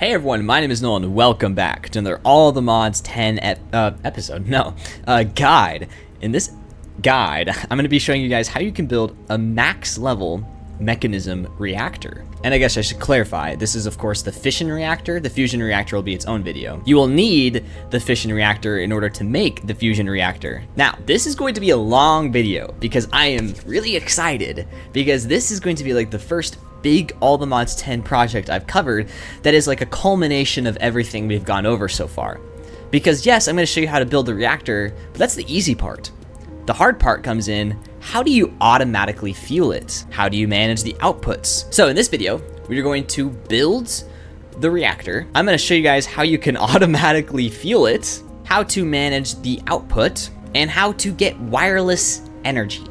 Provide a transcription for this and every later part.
Hey everyone, my name is Nolan and welcome back to another All the Mods 10 guide. In this guide, I'm going to be showing you guys how you can build a max level Mekanism reactor. And I guess I should clarify, this is of course the fission reactor. The fusion reactor will be its own video. You will need the fission reactor in order to make the fusion reactor. Now, this is going to be a long video because I am really excited because this is going to be like the first big All the Mods 10 project I've covered that is like a culmination of everything we've gone over so far. Because yes, I'm going to show you how to build the reactor, but that's the easy part. The hard part comes in, how do you automatically fuel it? How do you manage the outputs? So in this video, we're going to build the reactor. I'm going to show you guys how you can automatically fuel it, how to manage the output, and how to get wireless energy.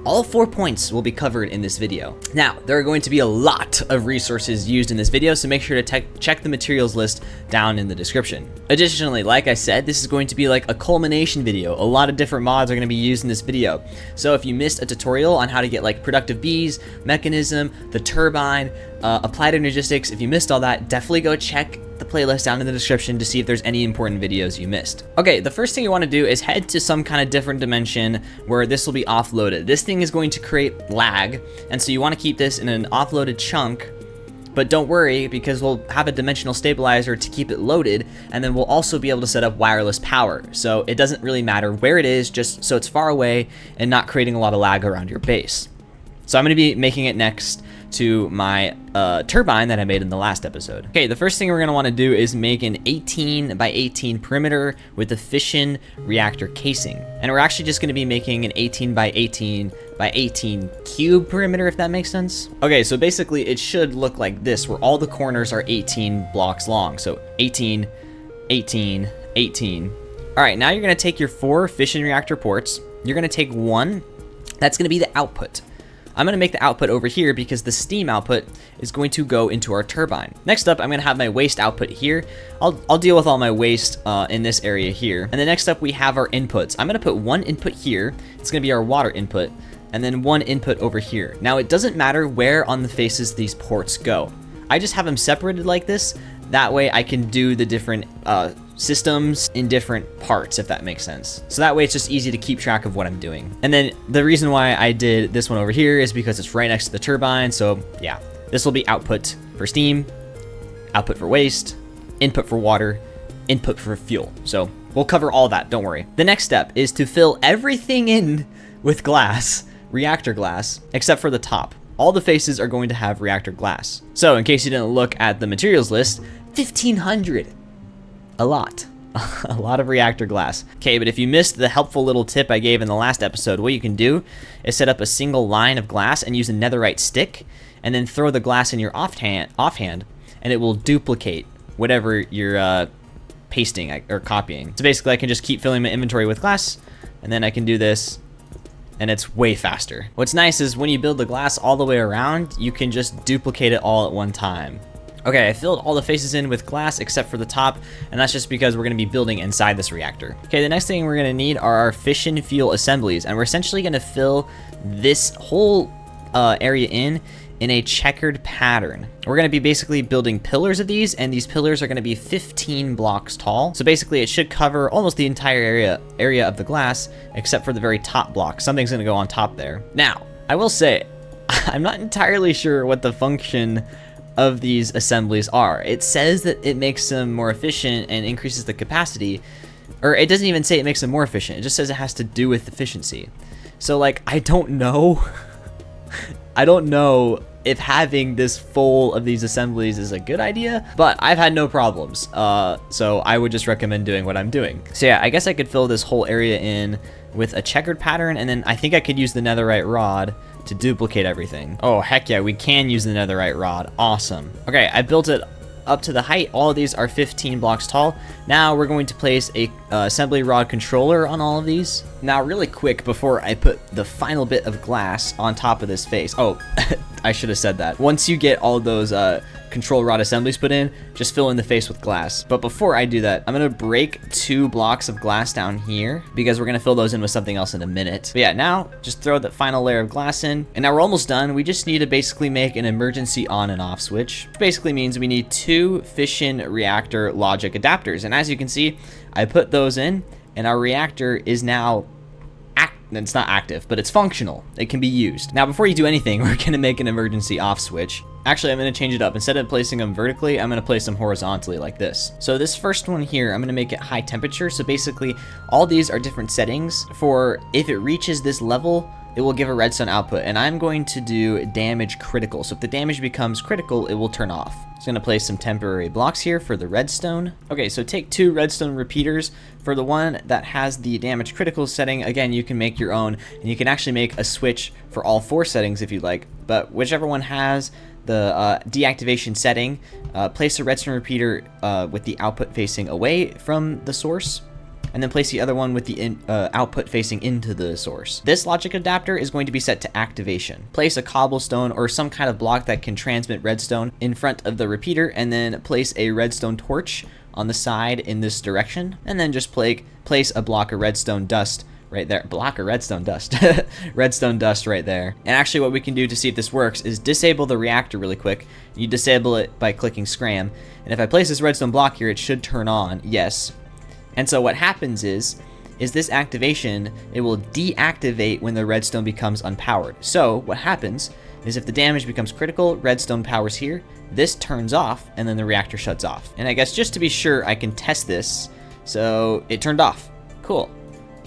All 4 points will be covered in this video. Now, there are going to be a lot of resources used in this video, so make sure to check the materials list down in the description. Additionally, like I said, this is going to be like a culmination video. A lot of different mods are going to be used in this video. So if you missed a tutorial on how to get like productive bees, Mekanism, the turbine, applied energistics, if you missed all that, definitely go check the playlist down in the description to see if there's any important videos you missed. Okay, the first thing you want to do is head to some kind of different dimension where this will be offloaded. This thing is going to create lag, and so you want to keep this in an offloaded chunk, but don't worry because we'll have a dimensional stabilizer to keep it loaded, and then we'll also be able to set up wireless power. So it doesn't really matter where it is, just so it's far away and not creating a lot of lag around your base. So I'm going to be making it next to my turbine that I made in the last episode. Okay, the first thing we're going to want to do is make an 18 by 18 perimeter with the fission reactor casing. And we're actually just going to be making an 18 by 18 by 18 cube perimeter, if that makes sense. Okay, so basically it should look like this, where all the corners are 18 blocks long. So 18, 18, 18. All right, now you're going to take your 4 fission reactor ports. You're going to take one. That's going to be the output. I'm going to make the output over here because the steam output is going to go into our turbine. Next up, I'm going to have my waste output here. I'll deal with all my waste in this area here. And then next up, we have our inputs. I'm going to put one input here. It's going to be our water input. And then one input over here. Now, it doesn't matter where on the faces these ports go. I just have them separated like this. That way I can do the different systems in different parts, if that makes sense. So that way it's just easy to keep track of what I'm doing. And then the reason why I did this one over here is because it's right next to the turbine. So yeah, this will be output for steam, output for waste, input for water, input for fuel. So we'll cover all that, don't worry. The next step is to fill everything in with glass, reactor glass, except for the top. All the faces are going to have reactor glass. So in case you didn't look at the materials list, 1,500. A lot of reactor glass. Okay, but if you missed the helpful little tip I gave in the last episode, what you can do is set up a single line of glass and use a netherite stick, and then throw the glass in your offhand, and it will duplicate whatever you're pasting or copying. So basically, I can just keep filling my inventory with glass, and then I can do this, and it's way faster. What's nice is when you build the glass all the way around, you can just duplicate it all at one time. Okay, I filled all the faces in with glass except for the top, and that's just because we're going to be building inside this reactor. Okay, the next thing we're going to need are our fission fuel assemblies, and we're essentially going to fill this whole area in a checkered pattern. We're going to be basically building pillars of these, and these pillars are going to be 15 blocks tall. So basically it should cover almost the entire area of the glass, except for the very top block. Something's going to go on top there. Now, I will say, I'm not entirely sure what the function of these assemblies are. It says that it makes them more efficient and increases the capacity, or it doesn't even say it makes them more efficient. It just says it has to do with efficiency. So like, I don't know. I don't know if having this full of these assemblies is a good idea, but I've had no problems. So I would just recommend doing what I'm doing. So yeah, I guess I could fill this whole area in with a checkered pattern, and then I think I could use the netherite rod to duplicate everything. Oh, heck yeah, we can use the netherite rod. Awesome. Okay, I built it up to the height. All of these are 15 blocks tall. Now we're going to place a assembly rod controller on all of these. Now really quick before I put the final bit of glass on top of this face. Oh, I should have said that. Once you get all those control rod assemblies put in, just fill in the face with glass. But before I do that, I'm gonna break 2 blocks of glass down here because we're gonna fill those in with something else in a minute. But yeah, now just throw the final layer of glass in, and now we're almost done. We just need to basically make an emergency on and off switch, which basically means we need 2 fission reactor logic adapters. And as you can see, I put those in, and our reactor is now it's not active, but it's functional. It can be used. Now, before you do anything, we're gonna make an emergency off switch. Actually, I'm gonna change it up. Instead of placing them vertically, I'm gonna place them horizontally like this. So this first one here, I'm gonna make it high temperature. So basically, all these are different settings for if it reaches this level, it will give a redstone output, and I'm going to do damage critical. So if the damage becomes critical, it will turn off. So I'm gonna place some temporary blocks here for the redstone. Okay, so take 2 redstone repeaters. For the one that has the damage critical setting, again, you can make your own, and you can actually make a switch for all 4 settings if you'd like, but whichever one has the deactivation setting, place a redstone repeater with the output facing away from the source, and then place the other one with the output facing into the source. This logic adapter is going to be set to activation. Place a cobblestone or some kind of block that can transmit redstone in front of the repeater, and then place a redstone torch on the side in this direction, and then just place a block of redstone dust right there. Block of redstone dust. Redstone dust right there. And actually what we can do to see if this works is disable the reactor really quick. You disable it by clicking scram, and if I place this redstone block here, it should turn on. Yes. And so what happens is this activation, it will deactivate when the redstone becomes unpowered. So what happens is if the damage becomes critical, redstone powers here, this turns off, and then the reactor shuts off. And I guess just to be sure, I can test this. So it turned off. Cool.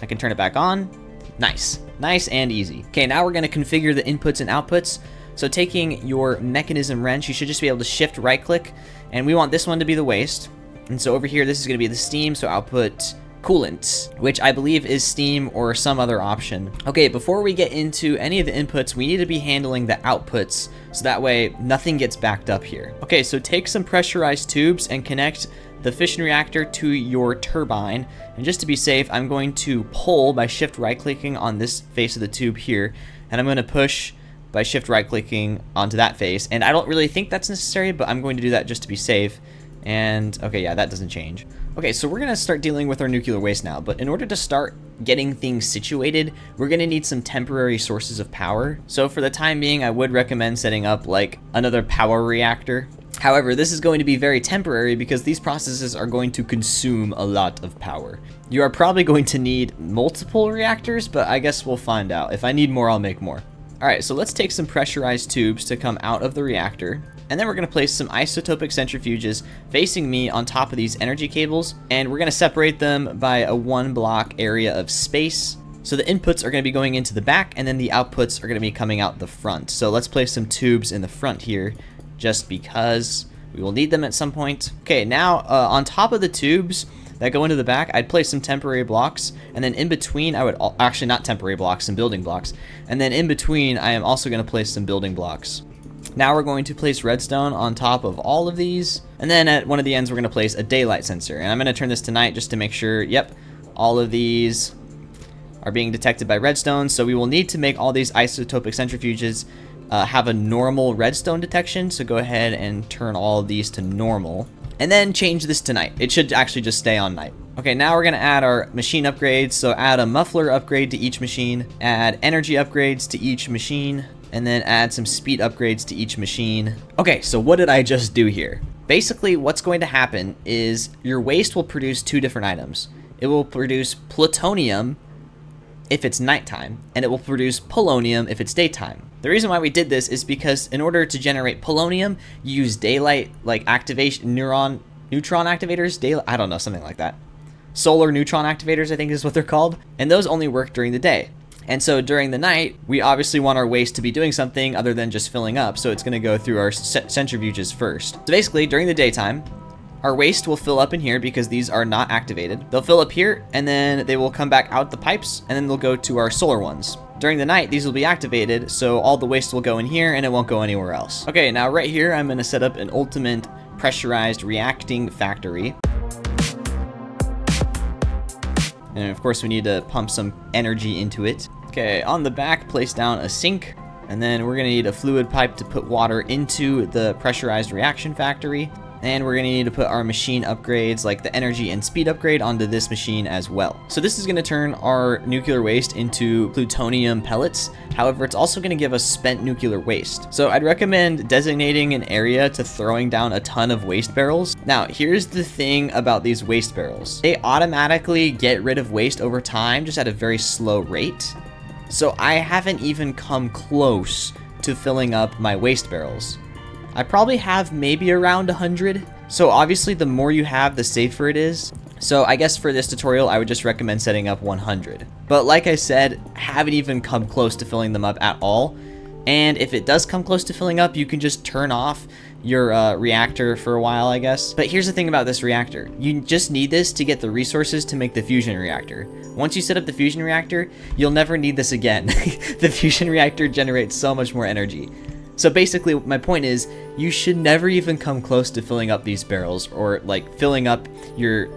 I can turn it back on. Nice. Nice and easy. Okay, now we're gonna configure the inputs and outputs. So taking your mechanism wrench, you should just be able to shift right click, and we want this one to be the waste. And so over here, this is going to be the steam, so output coolant, which I believe is steam or some other option. Okay, before we get into any of the inputs, we need to be handling the outputs, so that way nothing gets backed up here. Okay, so take some pressurized tubes and connect the fission reactor to your turbine. And just to be safe, I'm going to pull by shift right clicking on this face of the tube here, and I'm going to push by shift right clicking onto that face. And I don't really think that's necessary, but I'm going to do that just to be safe. And okay, yeah, that doesn't change. Okay, so we're gonna start dealing with our nuclear waste now, but in order to start getting things situated, we're gonna need some temporary sources of power. So for the time being, I would recommend setting up like another power reactor. However, this is going to be very temporary because these processes are going to consume a lot of power. You are probably going to need multiple reactors, but I guess we'll find out. If I need more, I'll make more. All right, so let's take some pressurized tubes to come out of the reactor. And then we're going to place some isotopic centrifuges facing me on top of these energy cables, and we're going to separate them by a 1 block area of space. So the inputs are going to be going into the back, and then the outputs are going to be coming out the front. So let's place some tubes in the front here, just because we will need them at some point. Okay, now on top of the tubes that go into the back, I'd place some temporary blocks, and then in between I would actually not temporary blocks, some building blocks, and then in between I am also going to place some building blocks. Now we're going to place redstone on top of all of these, and then at one of the ends we're going to place a daylight sensor, and I'm going to turn this to night just to make sure, yep, all of these are being detected by redstone. So we will need to make all these isotopic centrifuges have a normal redstone detection, so go ahead and turn all of these to normal, and then change this to night. It should actually just stay on night. Okay, now we're going to add our machine upgrades, so add a muffler upgrade to each machine, add energy upgrades to each machine, and then add some speed upgrades to each machine. Okay, so what did I just do here? Basically, what's going to happen is your waste will produce 2 different items. It will produce plutonium if it's nighttime, and it will produce polonium if it's daytime. The reason why we did this is because in order to generate polonium, you use daylight, like activation, neutron activators, I don't know, something like that. Solar neutron activators, I think is what they're called, and those only work during the day. And so during the night, we obviously want our waste to be doing something other than just filling up, so it's going to go through our centrifuges first. So basically, during the daytime, our waste will fill up in here because these are not activated. They'll fill up here, and then they will come back out the pipes, and then they'll go to our solar ones. During the night, these will be activated, so all the waste will go in here, and it won't go anywhere else. Okay, now right here, I'm going to set up an ultimate pressurized reacting factory. And of course, we need to pump some energy into it. Okay, on the back, place down a sink. And then we're gonna need a fluid pipe to put water into the pressurized reaction factory. And we're gonna need to put our machine upgrades, like the energy and speed upgrade, onto this machine as well. So this is gonna turn our nuclear waste into plutonium pellets. However, it's also gonna give us spent nuclear waste. So I'd recommend designating an area to throwing down a ton of waste barrels. Now, here's the thing about these waste barrels. They automatically get rid of waste over time, just at a very slow rate. So I haven't even come close to filling up my waste barrels. I probably have maybe around 100. So obviously the more you have, the safer it is. So I guess for this tutorial, I would just recommend setting up 100. But like I said, haven't even come close to filling them up at all. And if it does come close to filling up, you can just turn off your reactor for a while, I guess. But here's the thing about this reactor. You just need this to get the resources to make the fusion reactor. Once you set up the fusion reactor, you'll never need this again. The fusion reactor generates so much more energy. So basically, my point is, you should never even come close to filling up these barrels, or like filling up your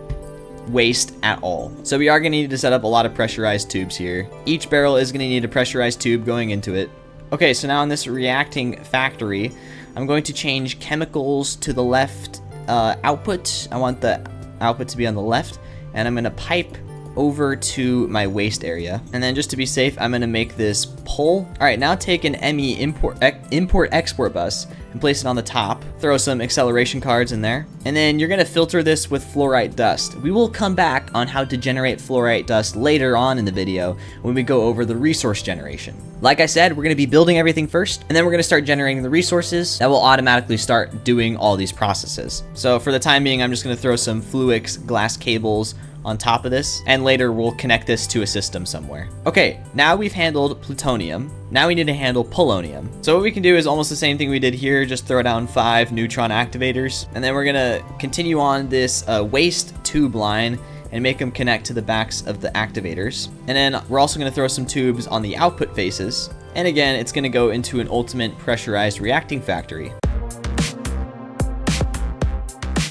waste at all. So we are going to need to set up a lot of pressurized tubes here. Each barrel is going to need a pressurized tube going into it. Okay, so now in this reacting factory, I'm going to change chemicals to the left output. I want the output to be on the left, and I'm going to pipe over to my waste area. And then just to be safe, I'm going to make this pole. All right, now take an ME import-export bus and place it on the top. Throw some acceleration cards in there. And then you're going to filter this with fluorite dust. We will come back on how to generate fluorite dust later on in the video when we go over the resource generation. Like I said, we're going to be building everything first, and then we're going to start generating the resources that will automatically start doing all these processes. So for the time being, I'm just going to throw some Fluix glass cables on top of this, and later we'll connect this to a system somewhere. Okay, now we've handled plutonium. Now we need to handle polonium. So what we can do is almost the same thing we did here, just throw down 5 neutron activators, and then we're gonna continue on this waste tube line and make them connect to the backs of the activators. And then we're also gonna throw some tubes on the output faces. And again, it's gonna go into an ultimate pressurized reacting factory.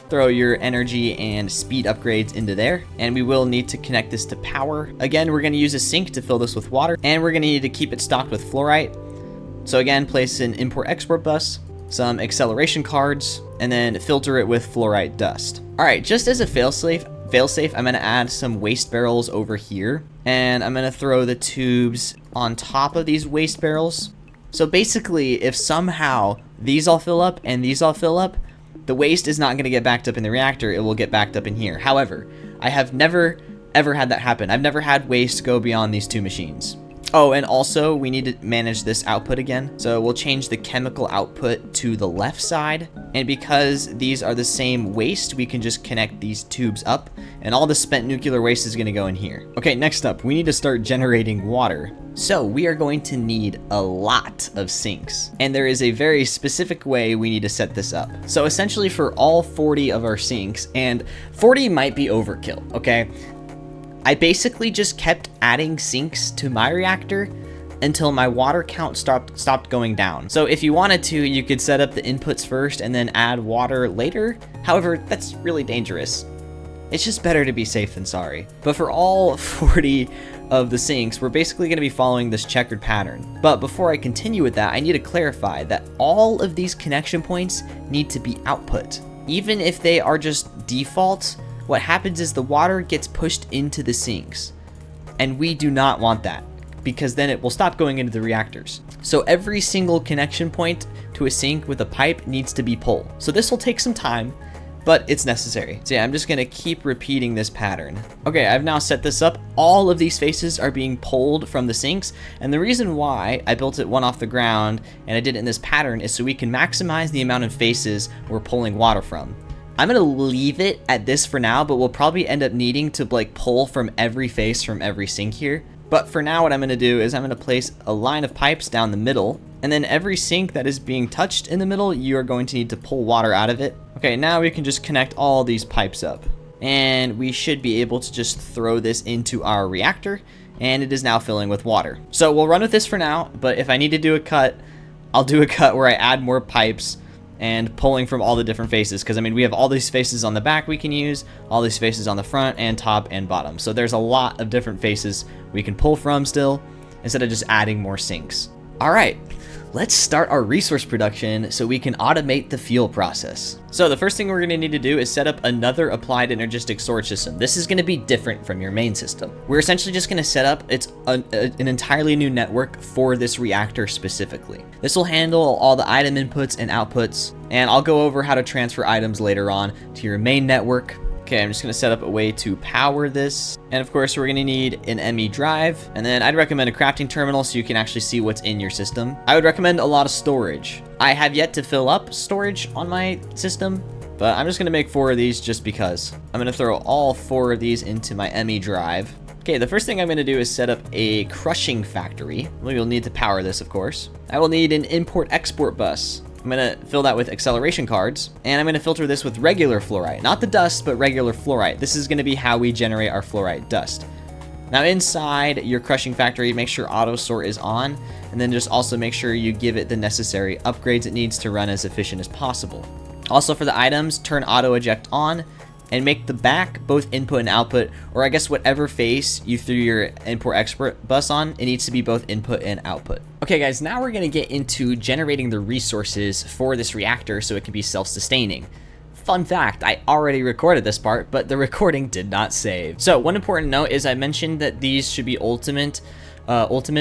Throw your energy and speed upgrades into there, and we will need to connect this to power. Again, we're going to use a sink to fill this with water, and we're going to need to keep it stocked with fluorite. So again, place an import-export bus, some acceleration cards, and then filter it with fluorite dust. All right, just as a failsafe, I'm going to add some waste barrels over here, and I'm going to throw the tubes on top of these waste barrels. So basically, if somehow these all fill up and these all fill up, the waste is not going to get backed up in the reactor, it will get backed up in here. However, I have never ever had that happen. I've never had waste go beyond these 2 machines. Oh, and also we need to manage this output again. So we'll change the chemical output to the left side. And because these are the same waste, we can just connect these tubes up, and all the spent nuclear waste is going to go in here. Okay, next up, we need to start generating water. So we are going to need a lot of sinks, and there is a very specific way we need to set this up. So essentially for all 40 of our sinks, and 40 might be overkill, okay? I basically just kept adding sinks to my reactor until my water count stopped going down. So if you wanted to, you could set up the inputs first and then add water later. However, that's really dangerous. It's just better to be safe than sorry. But for all 40 of the sinks, we're basically going to be following this checkered pattern. But before I continue with that, I need to clarify that all of these connection points need to be output. Even if they are just default, what happens is the water gets pushed into the sinks. And we do not want that, because then it will stop going into the reactors. So every single connection point to a sink with a pipe needs to be pulled. So this will take some time, but it's necessary. So yeah, I'm just gonna keep repeating this pattern. Okay, I've now set this up. All of these faces are being pulled from the sinks, and the reason why I built it one off the ground and I did it in this pattern is so we can maximize the amount of faces we're pulling water from. I'm gonna leave it at this for now, but we'll probably end up needing to like pull from every face from every sink here. But for now, what I'm gonna do is I'm gonna place a line of pipes down the middle, and then every sink that is being touched in the middle, you are going to need to pull water out of it. Okay, now we can just connect all these pipes up, and we should be able to just throw this into our reactor, and it is now filling with water. So we'll run with this for now, but if I need to do a cut, I'll do a cut where I add more pipes and pulling from all the different faces, because I mean we have all these faces on the back we can use, all these faces on the front and top and bottom, so there's a lot of different faces we can pull from still, instead of just adding more sinks. All right, let's start our resource production so we can automate the fuel process. So the first thing we're going to need to do is set up another applied energistic storage system. This is going to be different from your main system. We're essentially just going to set up an entirely new network for this reactor specifically. This will handle all the item inputs and outputs, and I'll go over how to transfer items later on to your main network. Okay, I'm just going to set up a way to power this. And of course, we're going to need an ME drive. And then I'd recommend a crafting terminal so you can actually see what's in your system. I would recommend a lot of storage. I have yet to fill up storage on my system, but I'm just going to make 4 of these just because. I'm going to throw all 4 of these into my ME drive. Okay, the first thing I'm going to do is set up a crushing factory. We'll need to power this, of course. I will need an import-export bus. I'm going to fill that with acceleration cards, and I'm going to filter this with regular fluorite. Not the dust, but regular fluorite. This is going to be how we generate our fluorite dust. Now inside your crushing factory, make sure auto sort is on, and then just also make sure you give it the necessary upgrades it needs to run as efficient as possible. Also for the items, turn auto eject on, and make the back both input and output, or I guess whatever face you threw your import export bus on, it needs to be both input and output. Okay guys, now we're gonna get into generating the resources for this reactor so it can be self-sustaining. Fun fact, I already recorded this part, but the recording did not save. So one important note is I mentioned that these should be ultimate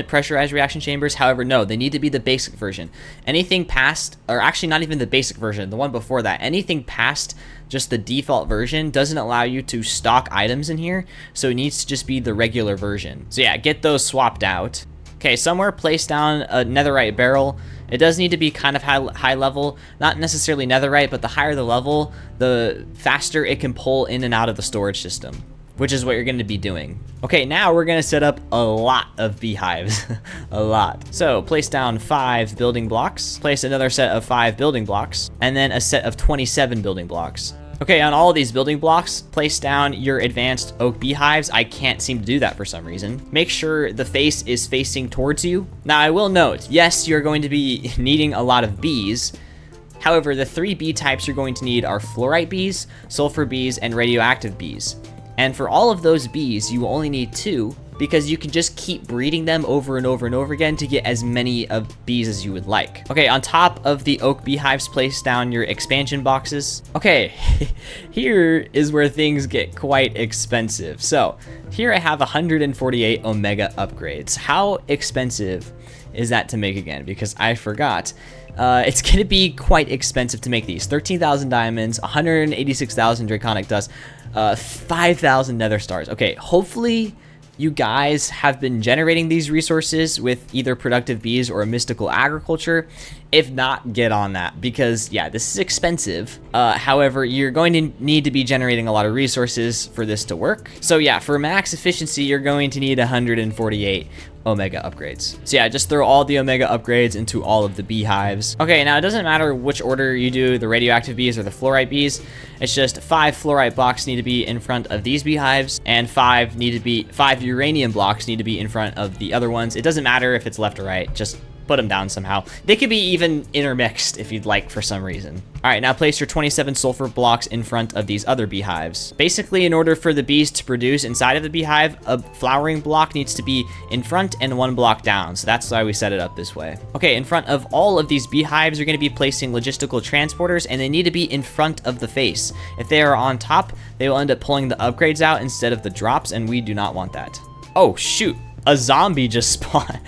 pressurized reaction chambers. However, no, they need to be the basic version. Anything past, or actually not even the basic version, the one before that, anything past just the default version doesn't allow you to stock items in here, so it needs to just be the regular version. So yeah, get those swapped out. Okay, somewhere place down a netherite barrel. It does need to be kind of high level, not necessarily netherite, but the higher the level, the faster it can pull in and out of the storage system, which is what you're going to be doing. Okay, now we're going to set up a lot of beehives, a lot. So place down 5 building blocks, place another set of 5 building blocks, and then a set of 27 building blocks. Okay, on all of these building blocks, place down your advanced oak beehives. I can't seem to do that for some reason. Make sure the face is facing towards you. Now I will note, yes, you're going to be needing a lot of bees. However, the 3 bee types you're going to need are fluorite bees, sulfur bees, and radioactive bees. And for all of those bees, you will only need 2 because you can just keep breeding them over and over and over again to get as many of bees as you would like. Okay, on top of the oak beehives, place down your expansion boxes. Okay, here is where things get quite expensive. So here I have 148 omega upgrades. How expensive is that to make again? Because I forgot. It's going to be quite expensive to make these. 13,000 diamonds, 186,000 draconic dust, 5,000 nether stars. Okay, hopefully you guys have been generating these resources with either productive bees or a mystical agriculture. If not, get on that because yeah, this is expensive. However, you're going to need to be generating a lot of resources for this to work. So yeah, for max efficiency, you're going to need 148 omega upgrades. So yeah, just throw all the omega upgrades into all of the beehives. Okay, now it doesn't matter which order you do, the radioactive bees or the fluorite bees. It's just 5 fluorite blocks need to be in front of these beehives, and 5 uranium blocks need to be in front of the other ones. It doesn't matter if it's left or right, just put them down somehow. They could be even intermixed if you'd like for some reason. All right, now place your 27 sulfur blocks in front of these other beehives. Basically, in order for the bees to produce inside of the beehive, a flowering block needs to be in front and 1 block down. So that's why we set it up this way. Okay, in front of all of these beehives, you're going to be placing logistical transporters, and they need to be in front of the face. If they are on top, they will end up pulling the upgrades out instead of the drops, and we do not want that. Oh, shoot. A zombie just spawned.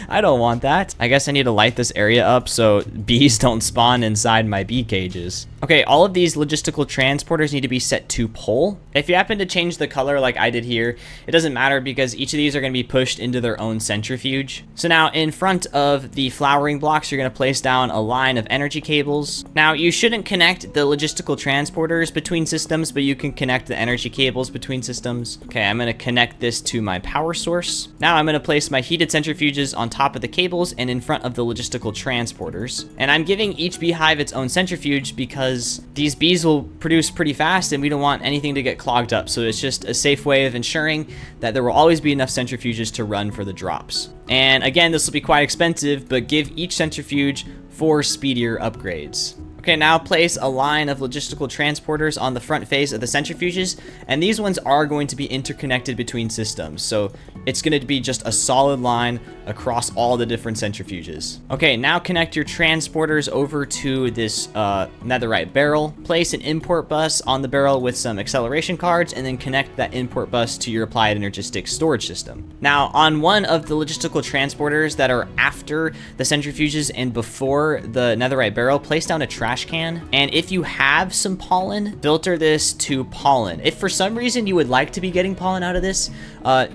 I don't want that. I guess I need to light this area up so bees don't spawn inside my bee cages. Okay, all of these logistical transporters need to be set to pull. If you happen to change the color like I did here, it doesn't matter because each of these are going to be pushed into their own centrifuge. So now in front of the flowering blocks, you're going to place down a line of energy cables. Now you shouldn't connect the logistical transporters between systems, but you can connect the energy cables between systems. Okay, I'm going to connect this to my power source. Now I'm going to place my heated centrifuges on top of the cables and in front of the logistical transporters. And I'm giving each beehive its own centrifuge because these bees will produce pretty fast and we don't want anything to get clogged up. So it's just a safe way of ensuring that there will always be enough centrifuges to run for the drops. And again, this will be quite expensive, but give each centrifuge 4 speedier upgrades. Okay, Okay, now place a line of logistical transporters on the front face of the centrifuges, and these ones are going to be interconnected between systems. So it's going to be just a solid line across all the different centrifuges. Okay, now connect your transporters over to this netherite barrel. Place an import bus on the barrel with some acceleration cards, and then connect that import bus to your applied energistic storage system. Now, on one of the logistical transporters that are after the centrifuges and before the netherite barrel, place down a trash can, and if you have some pollen, filter this to pollen. If for some reason you would like to be getting pollen out of this,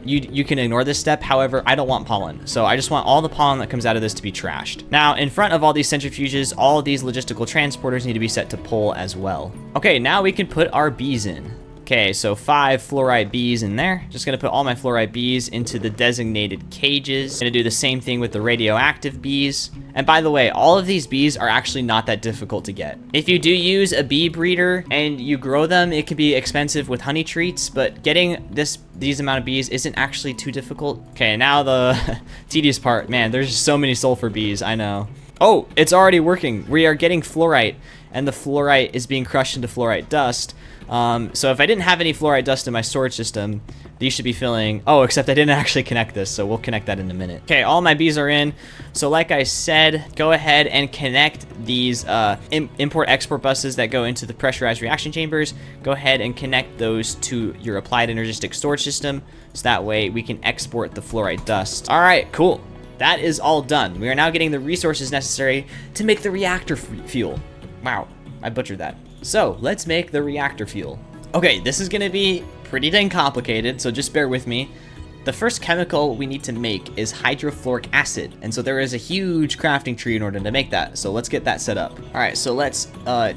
you can ignore this step. However, I don't want pollen, so I just want all the pollen that comes out of this to be trashed. Now, in front of all these centrifuges, all of these logistical transporters need to be set to pull as well. Okay, now we can put our bees in. Okay, so 5 fluoride bees in there. Just gonna put all my fluoride bees into the designated cages. Gonna do the same thing with the radioactive bees. And by the way, all of these bees are actually not that difficult to get. If you do use a bee breeder and you grow them, it can be expensive with honey treats, but getting these amount of bees isn't actually too difficult. Okay, now the tedious part. Man, there's so many sulfur bees, I know. Oh, it's already working. We are getting fluorite, and the fluorite is being crushed into fluorite dust. So if I didn't have any fluoride dust in my storage system, these should be filling. Oh, except I didn't actually connect this, so we'll connect that in a minute. Okay, all my bees are in. So like I said, go ahead and connect these import-export buses that go into the pressurized reaction chambers. Go ahead and connect those to your applied energistic storage system, so that way we can export the fluoride dust. All right, cool. That is all done. We are now getting the resources necessary to make the reactor fuel. Wow, I butchered that. So let's make the reactor fuel. Okay, this is gonna be pretty dang complicated, so just bear with me. The first chemical we need to make is hydrofluoric acid, and so there is a huge crafting tree in order to make that, so let's get that set up. All right, so let's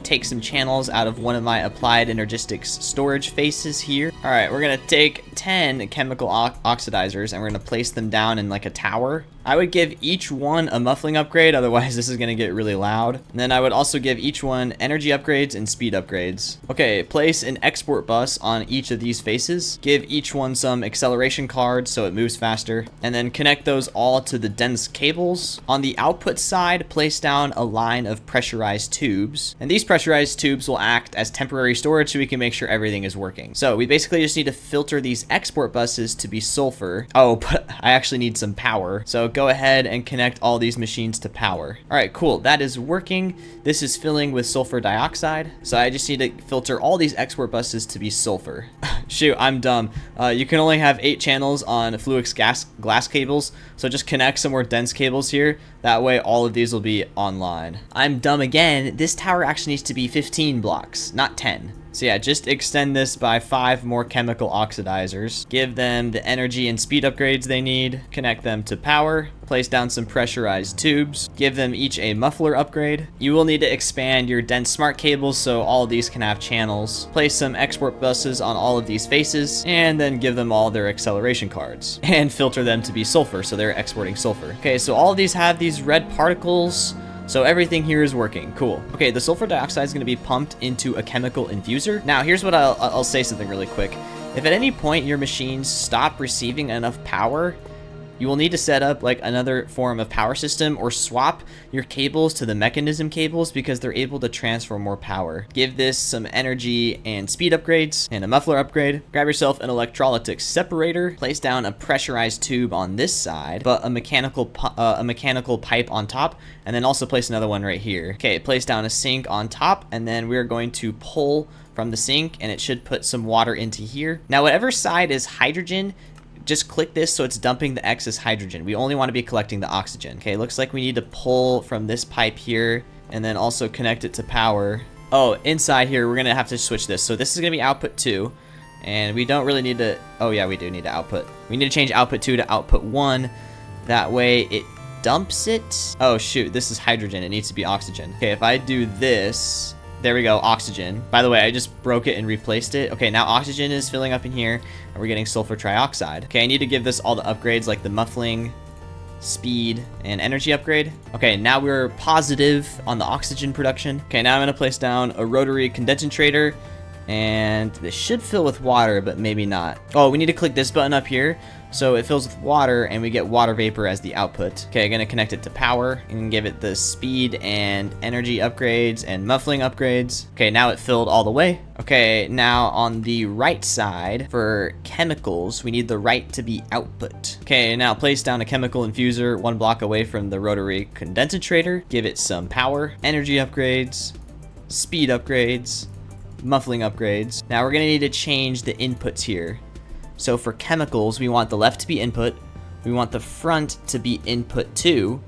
take some channels out of one of my applied energistics storage faces here. All right, we're gonna take 10 chemical oxidizers and we're gonna place them down in like a tower. I would give each one a muffling upgrade, otherwise this is gonna get really loud. And then I would also give each one energy upgrades and speed upgrades. Okay, place an export bus on each of these faces. Give each one some acceleration cards so it moves faster. And then connect those all to the dense cables. On the output side, place down a line of pressurized tubes. And these pressurized tubes will act as temporary storage so we can make sure everything is working. So we basically just need to filter these export buses to be sulfur. Oh, but I actually need some power. So go ahead and connect all these machines to power. All right, cool. That is working. This is filling with sulfur dioxide. So I just need to filter all these export buses to be sulfur. Shoot, I'm dumb. You can only have 8 channels on Fluix glass cables. So just connect some more dense cables here. That way all of these will be online. I'm dumb again. This tower actually needs to be 15 blocks, not 10. So yeah, just extend this by 5 more chemical oxidizers. Give them the energy and speed upgrades they need. Connect them to power. Place down some pressurized tubes. Give them each a muffler upgrade. You will need to expand your dense smart cables so all of these can have channels. Place some export buses on all of these faces, and then give them all their acceleration cards. And filter them to be sulfur, so they're exporting sulfur. Okay, so all of these have these red particles. So everything here is working. Cool. Okay, the sulfur dioxide is going to be pumped into a chemical infuser. Now, here's what I'll say something really quick. If at any point your machines stop receiving enough power, you will need to set up like another form of power system or swap your cables to the Mekanism cables because they're able to transfer more power. Give this some energy and speed upgrades and a muffler upgrade. Grab yourself an electrolytic separator. Place down a pressurized tube on this side, but a mechanical pipe on top, and then also place another one right here. Okay, place down a sink on top, and then we're going to pull from the sink, and it should put some water into here. Now, whatever side is hydrogen, just click this so it's dumping the excess hydrogen. We only want to be collecting the oxygen. Okay, looks like we need to pull from this pipe here and then also connect it to power. Oh, inside here, we're going to have to switch this. So this is going to be output 2, and we don't really need to, oh yeah, we do need to output. We need to change output 2 to output 1. That way it dumps it. Oh shoot, this is hydrogen. It needs to be oxygen. Okay, if I do this, there we go, oxygen. By the way, I just broke it and replaced it. Okay, now oxygen is filling up in here, and we're getting sulfur trioxide. Okay, I need to give this all the upgrades like the muffling, speed, and energy upgrade. Okay, now we're positive on the oxygen production. Okay, now I'm gonna place down a rotary condensator, and this should fill with water, but maybe not. Oh, we need to click this button up here So it fills with water and we get water vapor as the output. Okay, I'm gonna connect it to power and give it the speed and energy upgrades and muffling upgrades. Okay, now it filled all the way. Okay, now on the right side for chemicals, we need the right to be output. Okay, now place down a chemical infuser 1 block away from the rotary condensator. Give it some power, energy upgrades, speed upgrades, muffling upgrades. Now we're gonna need to change the inputs here. So for chemicals, we want the left to be input, we want the front to be input 2,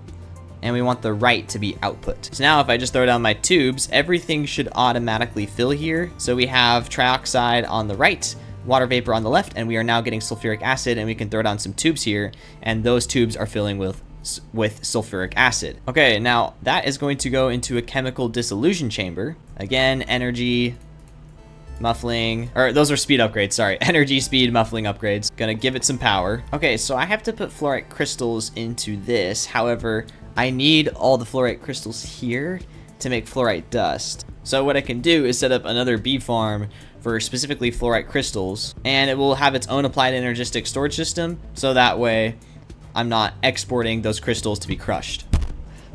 and we want the right to be output. So now if I just throw down my tubes, everything should automatically fill here. So we have trioxide on the right, water vapor on the left, and we are now getting sulfuric acid, and we can throw down some tubes here, and those tubes are filling with sulfuric acid. Okay, now that is going to go into a chemical dissolution chamber. Again, energy, muffling, or those are speed upgrades, sorry. Energy, speed, muffling upgrades. Gonna give it some power. Okay, so I have to put fluorite crystals into this. However, I need all the fluorite crystals here to make fluorite dust. So what I can do is set up another bee farm for specifically fluorite crystals, and it will have its own applied energistic storage system, so that way I'm not exporting those crystals to be crushed.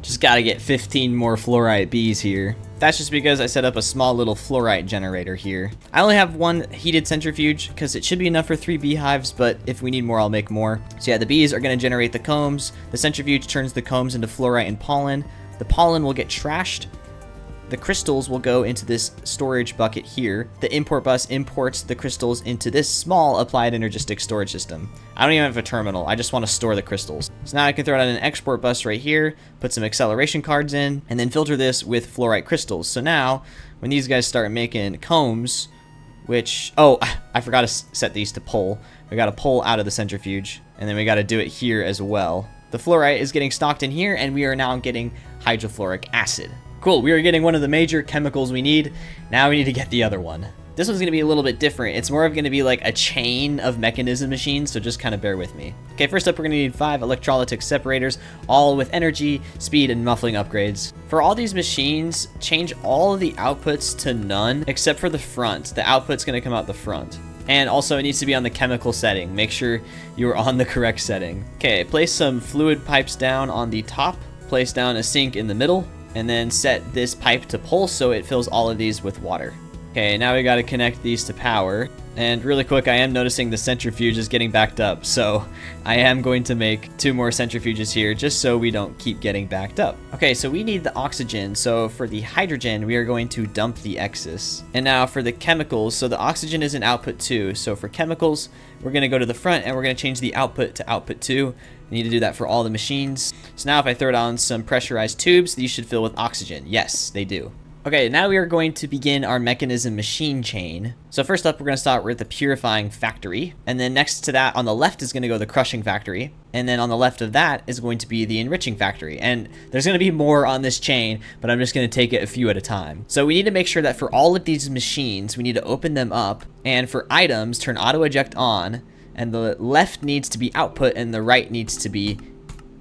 Just gotta get 15 more fluorite bees here. That's just because I set up a small little fluorite generator here. I only have 1 heated centrifuge because it should be enough for 3 beehives, but if we need more, I'll make more. So yeah, the bees are gonna generate the combs. The centrifuge turns the combs into fluorite and pollen. The pollen will get trashed. The crystals will go into this storage bucket here. The import bus imports the crystals into this small applied energistic storage system. I don't even have a terminal. I just want to store the crystals. So now I can throw down an export bus right here, put some acceleration cards in, and then filter this with fluorite crystals. So now when these guys start making combs, which, oh, I forgot to set these to pull. We got to pull out of the centrifuge, and then we got to do it here as well. The fluorite is getting stocked in here, and we are now getting hydrofluoric acid. Cool, we are getting one of the major chemicals we need. Now we need to get the other one. This one's gonna be a little bit different. It's more of gonna be like a chain of mechanism machines, so just kind of bear with me. Okay, first up we're gonna need 5 electrolytic separators, all with energy, speed, and muffling upgrades. For all these machines, change all of the outputs to none, except for the front. The output's gonna come out the front. And also it needs to be on the chemical setting. Make sure you're on the correct setting. Okay, place some fluid pipes down on the top, place down a sink in the middle, and then set this pipe to pull so it fills all of these with water. Okay, now we got to connect these to power. And really quick, I am noticing the centrifuge is getting backed up, so I am going to make 2 more centrifuges here just so we don't keep getting backed up. Okay, so we need the oxygen, so for the hydrogen, we are going to dump the excess. And now for the chemicals, so the oxygen is an output 2, so for chemicals, we're going to go to the front and we're going to change the output to output 2. We need to do that for all the machines. So now if I throw down some pressurized tubes, these should fill with oxygen. Yes, they do. Okay, now we are going to begin our mechanism machine chain. So first up, we're going to start with the purifying factory. And then next to that, on the left is going to go the crushing factory. And then on the left of that is going to be the enriching factory. And there's going to be more on this chain, but I'm just going to take it a few at a time. So we need to make sure that for all of these machines, we need to open them up. And for items, turn auto eject on. And the left needs to be output and the right needs to be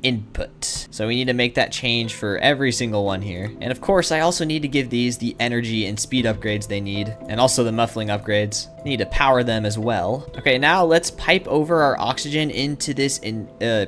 input. So we need to make that change for every single one here. And of course, I also need to give these the energy and speed upgrades they need, and also the muffling upgrades. I need to power them as well. Okay, now let's pipe over our oxygen into this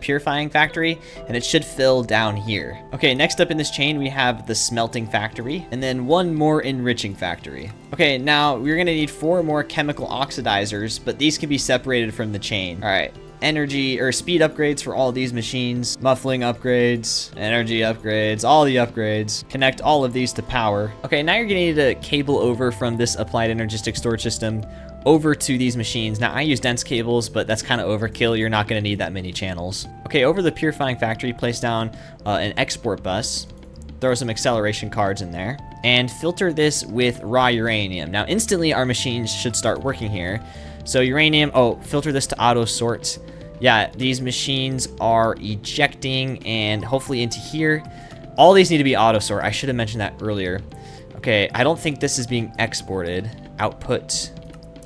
purifying factory, and it should fill down here. Okay, next up in this chain, we have the smelting factory, and then 1 more enriching factory. Okay, now we're gonna need 4 more chemical oxidizers, but these can be separated from the chain. All right. Energy or speed upgrades for all these machines, muffling upgrades, energy upgrades, all the upgrades. Connect all of these to power. Okay, now you're gonna need to cable over from this applied energistic storage system over to these machines. Now I use dense cables, but that's kind of overkill. You're not gonna need that many channels. Okay, over the purifying factory, place down an export bus. Throw some acceleration cards in there and filter this with raw uranium. Now instantly our machines should start working here. So uranium, filter this to auto sort. Yeah, these machines are ejecting and hopefully into here. All these need to be auto sort. I should have mentioned that earlier. Okay, I don't think this is being exported. Output.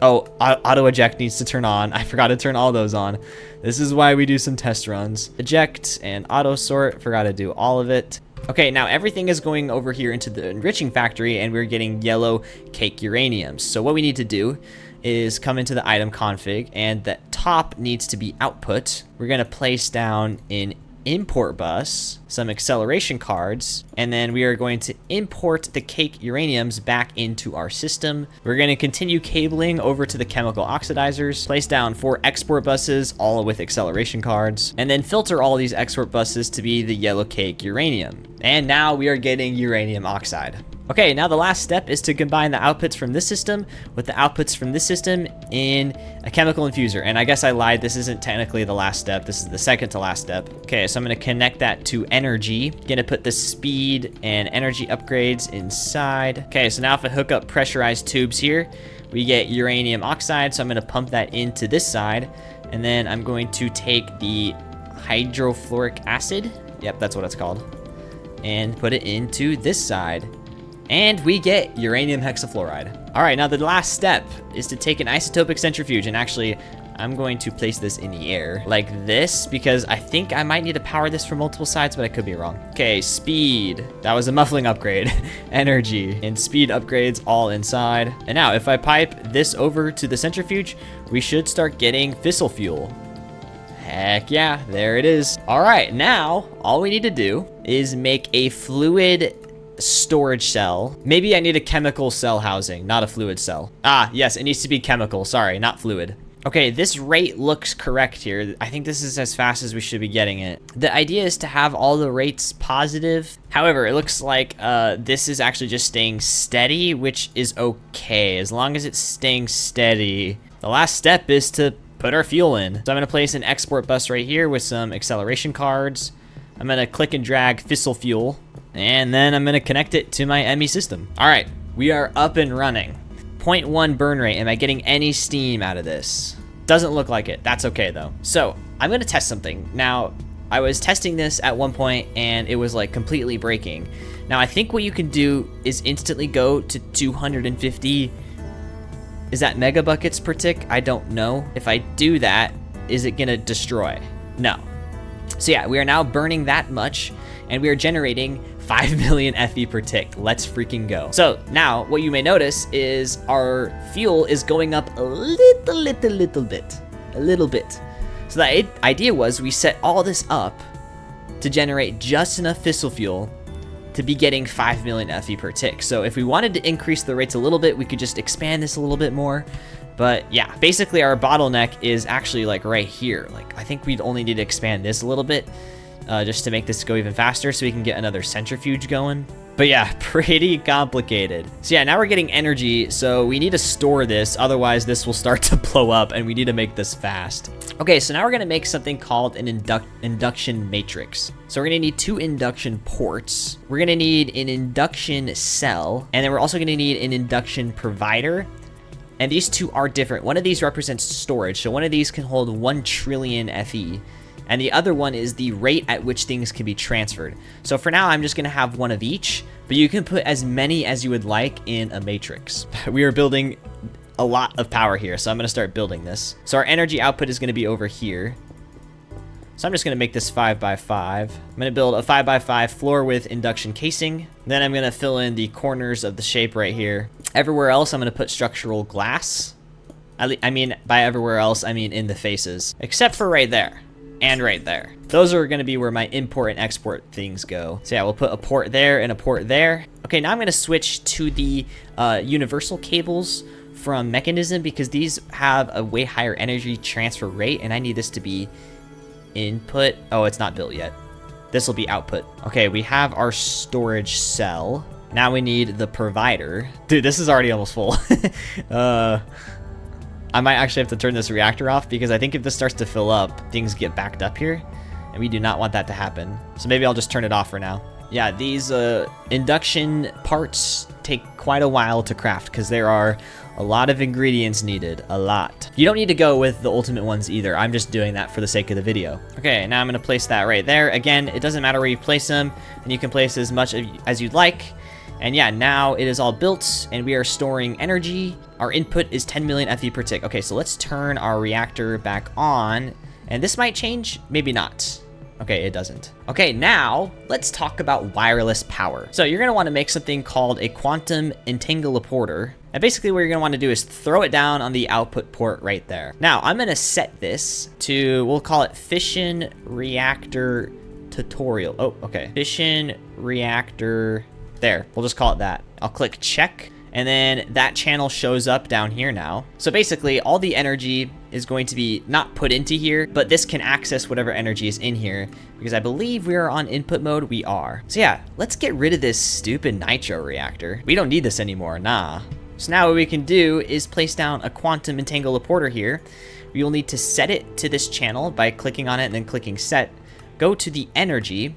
Oh, auto eject needs to turn on. I forgot to turn all those on. This is why we do some test runs. Eject and auto sort, forgot to do all of it. Okay, now everything is going over here into the enriching factory, and we're getting yellow cake uraniums. So what we need to do is come into the item config, and the top needs to be output. We're going to place down in import bus some acceleration cards, and then we are going to import the cake uraniums back into our system. We're going to continue cabling over to the chemical oxidizers, place down 4 export buses, all with acceleration cards, and then filter all these export buses to be the yellow cake uranium. And now we are getting uranium oxide. Okay, now the last step is to combine the outputs from this system with the outputs from this system in a chemical infuser. And I guess I lied, this isn't technically the last step, this is the second to last step. Okay, so I'm gonna connect that to energy. Gonna put the speed and energy upgrades inside. Okay, so now if I hook up pressurized tubes here, we get uranium oxide, so I'm gonna pump that into this side. And then I'm going to take the hydrofluoric acid, yep, that's what it's called, and put it into this side. And we get uranium hexafluoride. All right, now the last step is to take an isotopic centrifuge, and actually, I'm going to place this in the air like this because I think I might need to power this from multiple sides, but I could be wrong. Okay, speed. That was a muffling upgrade. Energy and speed upgrades all inside. And now if I pipe this over to the centrifuge, we should start getting fissile fuel. Heck yeah, there it is. All right, now all we need to do is make a fluid storage cell. Maybe I need a chemical cell housing, not a fluid cell. Ah, yes, it needs to be chemical. Sorry, not fluid. Okay, this rate looks correct here. I think this is as fast as we should be getting it. The idea is to have all the rates positive. However, it looks like this is actually just staying steady, which is okay, as long as it's staying steady. The last step is to put our fuel in. So I'm gonna place an export bus right here with some acceleration cards. I'm gonna click and drag fissile fuel, and then I'm gonna connect it to my ME system. All right, we are up and running. 0.1 burn rate. Am I getting any steam out of this? Doesn't look like it. That's okay though. So I'm gonna test something. Now, I was testing this at one point and it was like completely breaking. Now I think what you can do is instantly go to 250. Is that megabuckets per tick? I don't know. If I do that, is it gonna destroy? No. So yeah, we are now burning that much, and we are generating 5 million FE per tick. Let's freaking go. So now what you may notice is our fuel is going up a little bit. So the idea was we set all this up to generate just enough fissile fuel to be getting 5 million FE per tick. So if we wanted to increase the rates a little bit, we could just expand this a little bit more. But yeah, basically our bottleneck is actually like right here. Like I think we'd only need to expand this a little bit just to make this go even faster so we can get another centrifuge going. But yeah, pretty complicated. So yeah, now we're getting energy, so we need to store this, otherwise this will start to blow up and we need to make this fast. Okay, so now we're gonna make something called an induction matrix. So we're gonna need 2 induction ports. We're gonna need an induction cell, and then we're also gonna need an induction provider. And these two are different. One of these represents storage, so one of these can hold 1 trillion FE. And the other one is the rate at which things can be transferred. So for now, I'm just gonna have one of each, but you can put as many as you would like in a matrix. We are building a lot of power here, so I'm gonna start building this. So our energy output is gonna be over here. So I'm just gonna make this 5x5. I'm gonna build a 5x5 floor with induction casing. Then I'm gonna fill in the corners of the shape right here. Everywhere else, I'm gonna put structural glass. I mean, by everywhere else, I mean in the faces, except for right there. And right there. Those are gonna be where my import and export things go. So yeah, we'll put a port there and a port there. Okay, now I'm gonna switch to the universal cables from Mekanism because these have a way higher energy transfer rate, and I need this to be input. Oh, it's not built yet. This will be output. Okay, we have our storage cell. Now we need the provider. Dude, this is already almost full. I might actually have to turn this reactor off because I think if this starts to fill up, things get backed up here, and we do not want that to happen. So maybe I'll just turn it off for now. Yeah, these induction parts take quite a while to craft because there are a lot of ingredients needed, a lot. You don't need to go with the ultimate ones either. I'm just doing that for the sake of the video. Okay, now I'm gonna place that right there. Again, it doesn't matter where you place them, and you can place as much as you'd like. And yeah, now it is all built and we are storing energy. Our input is 10 million FE per tick. Okay, so let's turn our reactor back on. And this might change, maybe not. Okay, it doesn't. Okay, now let's talk about wireless power. So you're gonna wanna make something called a quantum entangloporter. And basically what you're gonna wanna do is throw it down on the output port right there. Now I'm gonna set this to, we'll call it Fission Reactor Tutorial. Oh, okay. Fission Reactor, there, we'll just call it that. I'll click check. And then that channel shows up down here now. So basically all the energy is going to be not put into here, but this can access whatever energy is in here because I believe we are on input mode. We are. So yeah, let's get rid of this stupid nitro reactor. We don't need this anymore, nah. So now what we can do is place down a quantum entangloporter here. We will need to set it to this channel by clicking on it and then clicking set. Go to the energy,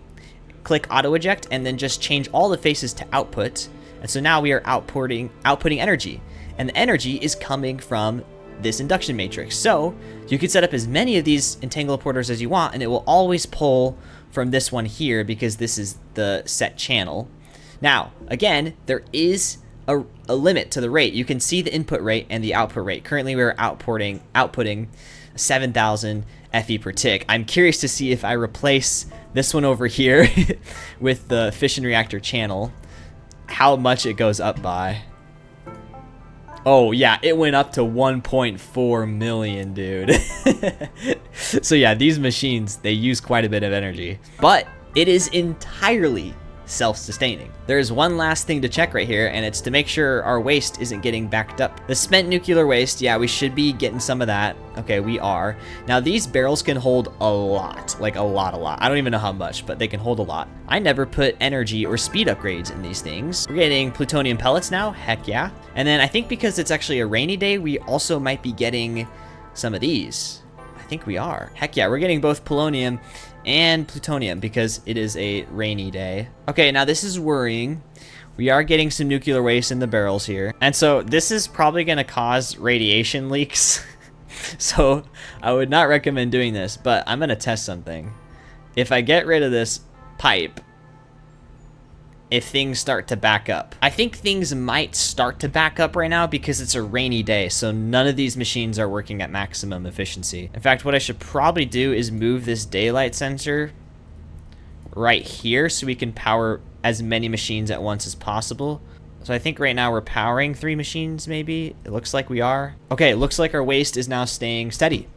click auto eject, and then just change all the faces to output. And so now we are outputting energy, and the energy is coming from this induction matrix. So you can set up as many of these entangloporters as you want, and it will always pull from this one here because this is the set channel. Now, again, there is a limit to the rate. You can see the input rate and the output rate. Currently, we're outputting 7,000 FE per tick. I'm curious to see if I replace this one over here with the fission reactor channel, how much it goes up by. Oh yeah, it went up to 1.4 million, dude. So yeah, these machines, they use quite a bit of energy, but it is entirely self-sustaining. There's one last thing to check right here, and it's to make sure our waste isn't getting backed up. The spent nuclear waste, yeah, we should be getting some of that. Okay, we are. Now these barrels can hold a lot, like a lot. I don't even know how much, but they can hold a lot. I never put energy or speed upgrades in these things. We're getting plutonium pellets now, heck yeah. And then I think because it's actually a rainy day, we also might be getting some of these. I think we are. Heck yeah, we're getting both polonium and plutonium because it is a rainy day. Okay, now this is worrying. We are getting some nuclear waste in the barrels here. And so this is probably gonna cause radiation leaks. So I would not recommend doing this, but I'm gonna test something. If I get rid of this pipe, if things start to back up. I think things might start to back up right now because it's a rainy day, so none of these machines are working at maximum efficiency. In fact, what I should probably do is move this daylight sensor right here so we can power as many machines at once as possible. So I think right now we're powering 3 machines, maybe. It looks like we are. Okay, it looks like our waste is now staying steady.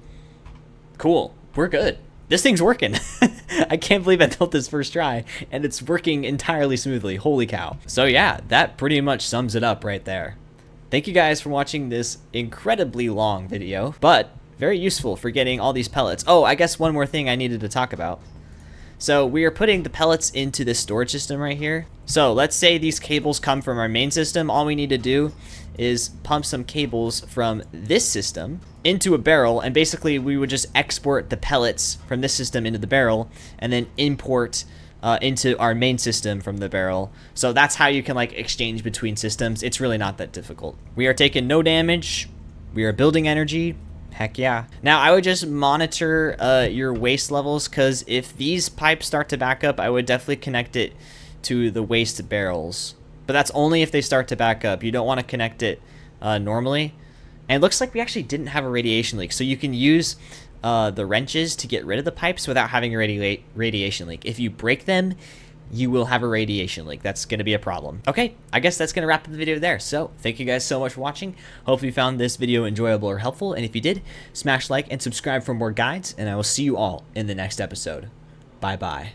Cool, we're good. This thing's working. I can't believe I built this first try, and it's working entirely smoothly. Holy cow. So yeah, that pretty much sums it up right there. Thank you guys for watching this incredibly long video, but very useful for getting all these pellets. Oh, I guess one more thing I needed to talk about. So we are putting the pellets into this storage system right here. So let's say these cables come from our main system. All we need to do is pump some cables from this system into a barrel, and basically we would just export the pellets from this system into the barrel and then import into our main system from the barrel. So that's how you can like exchange between systems. It's really not that difficult. We are taking no damage. We are building energy. Heck yeah. Now I would just monitor your waste levels, because if these pipes start to back up, I would definitely connect it to the waste barrels. But that's only if they start to back up. You don't want to connect it normally. And it looks like we actually didn't have a radiation leak. So you can use the wrenches to get rid of the pipes without having a radiation leak. If you break them, you will have a radiation leak. That's going to be a problem. Okay, I guess that's going to wrap up the video there. So thank you guys so much for watching. Hopefully you found this video enjoyable or helpful. And if you did, smash like and subscribe for more guides. And I will see you all in the next episode. Bye-bye.